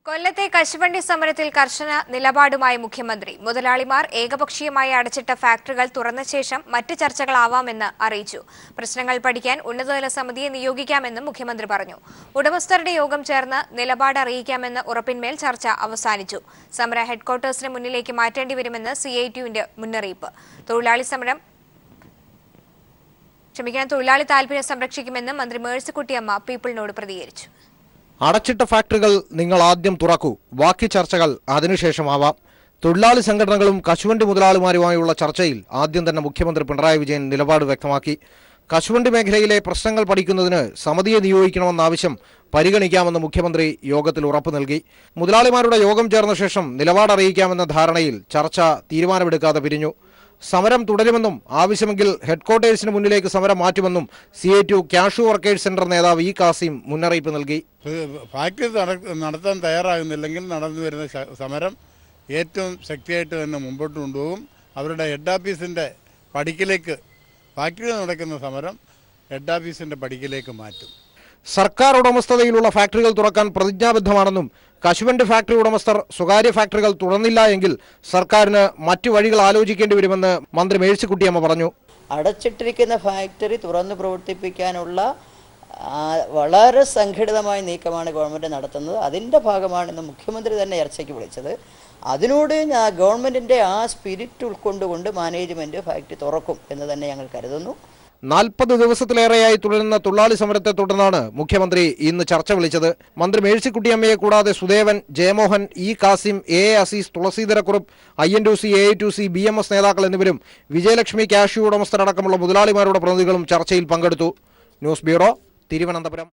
കൊല്ലത്തെ കശുവണ്ടി സമരത്തിൽ കർശന നിലപാടുമായി മുഖ്യമന്ത്രി. മുതലാളിമാർ ഏകപക്ഷീയമായി അടച്ചിട്ട ഫാക്ടറികൾ തുറന്ന ശേഷം മറ്റ് ചർച്ചകളാവാമെന്ന് അറിയിച്ചു. പ്രശ്നങ്ങൾ പഠിക്കാൻ ഉന്നതതല സമിതിയെ നിയോഗിക്കാമെന്നും മുഖ്യമന്ത്രി പറഞ്ഞു. ഉടമസ്ഥരുടെ യോഗം ചേർന്ന് നിലപാട് അറിയിക്കാമെന്ന ഉറപ്പിന്മേൽ ചർച്ച അവസാനിച്ചു. സമര ഹെഡ്ക്വാർട്ടേഴ്സിന് മുന്നിലേക്ക് മാറ്റേണ്ടി വരുമെന്ന് CITUവിന്റെ മുന്നറിയിപ്പ്. തൊഴിലാളി താൽപര്യം സംരക്ഷിക്കുമെന്ന് മന്ത്രി മേഴ്സിക്കുട്ടിയമ്മ പീപ്പിളിനോട് പ്രതികരിച്ചു. അടച്ചിട്ട ഫാക്ടറികൾ നിങ്ങൾ ആദ്യം തുറക്കൂ, ബാക്കി ചർച്ചകൾ അതിനുശേഷമാവാം. തൊഴിലാളി സംഘടനകളും കശുവണ്ടി മുതലാളിമാരുമായുള്ള ചർച്ചയിൽ ആദ്യം തന്നെ മുഖ്യമന്ത്രി പിണറായി വിജയൻ നിലപാട് വ്യക്തമാക്കി. കശുവണ്ടി മേഖലയിലെ പ്രശ്നങ്ങൾ പഠിക്കുന്നതിന് സമിതിയെ നിയോഗിക്കണമെന്ന ആവശ്യം പരിഗണിക്കാമെന്ന് മുഖ്യമന്ത്രി യോഗത്തിൽ ഉറപ്പു നൽകി. മുതലാളിമാരുടെ യോഗം ചേർന്ന ശേഷം നിലപാട് അറിയിക്കാമെന്ന ധാരണയിൽ ചർച്ച തീരുമാനമെടുക്കാതെ പിരിഞ്ഞു. സമരം തുടരുമെന്നും ആവശ്യമെങ്കിൽ ഹെഡ്ക്വാർട്ടേഴ്സിന് മുന്നിലേക്ക് സമരം മാറ്റുമെന്നും CITU കാഷ്യൂ വർക്കേഴ്സ് സെന്റർ നേതാവ് കാസിം മുന്നറിയിപ്പ് നൽകി. ഫാക്ടറി നടത്താൻ തയ്യാറാകുന്നില്ലെങ്കിൽ നടന്നു വരുന്ന സമരം ഏറ്റവും ശക്തിയായിട്ട് തന്നെ മുമ്പോട്ട് കൊണ്ടുപോകും. അവരുടെ ഹെഡ് ഓഫീസിൻ്റെ പടിക്കലേക്ക് ഫാക്ടറി നടക്കുന്ന സമരം ഹെഡ് ഓഫീസിൻ്റെ പടിക്കലേക്ക് മാറ്റും. സർക്കാർ ഉടമസ്ഥതയിലുള്ള ഫാക്ടറികൾ തുറക്കാൻ പ്രതിജ്ഞാബദ്ധമാണെന്നും കശുവണ്ടി ഫാക്ടറി ഉടമസ്ഥർ സ്വകാര്യ ഫാക്ടറികൾ തുറന്നില്ല എങ്കിൽ സർക്കാരിന് മറ്റു വഴികൾ ആലോചിക്കേണ്ടി വരുമെന്ന് മന്ത്രി മേഴ്സിക്കുട്ടിയമ്മ പറഞ്ഞു. അടച്ചിട്ടിരിക്കുന്ന ഫാക്ടറി തുറന്നു പ്രവർത്തിപ്പിക്കാനുള്ള വളരെ സംഘടിതമായ നീക്കമാണ് ഗവൺമെൻറ് നടത്തുന്നത്. അതിൻ്റെ ഭാഗമാണ് ഇന്ന് മുഖ്യമന്ത്രി തന്നെ ചർച്ചയ്ക്ക് വിളിച്ചത്. അതിനോട് ഗവൺമെൻറ്റിൻ്റെ ആ സ്പിരിറ്റ് ഉൾക്കൊണ്ടുകൊണ്ട് മാനേജ്മെൻറ്റ് ഫാക്ടറി തുറക്കും എന്ന് തന്നെ ഞങ്ങൾ കരുതുന്നു. 40 ദിവസത്തിലേറെയായി തുടരുന്ന തൊഴിലാളി സമരത്തെ തുടർന്നാണ് മുഖ്യമന്ത്രി ഇന്ന് ചർച്ച വിളിച്ചത്. മന്ത്രി മേഴ്സിക്കുട്ടിയമ്മയെ കൂടാതെ Sudevan, Jayamohan, Kasim, Azeez, Thulaseedhara Kurup, INTUC, AITUC, BMS നേതാക്കൾ എന്നിവരും വിജയലക്ഷ്മി കാഷ്യൂ ഉടമസ്ഥരടക്കമുള്ള മുതലാളിമാരുടെ പ്രതിനിധികളും ചർച്ചയിൽ പങ്കെടുത്തു. News bureau, Thiruvananthapuram.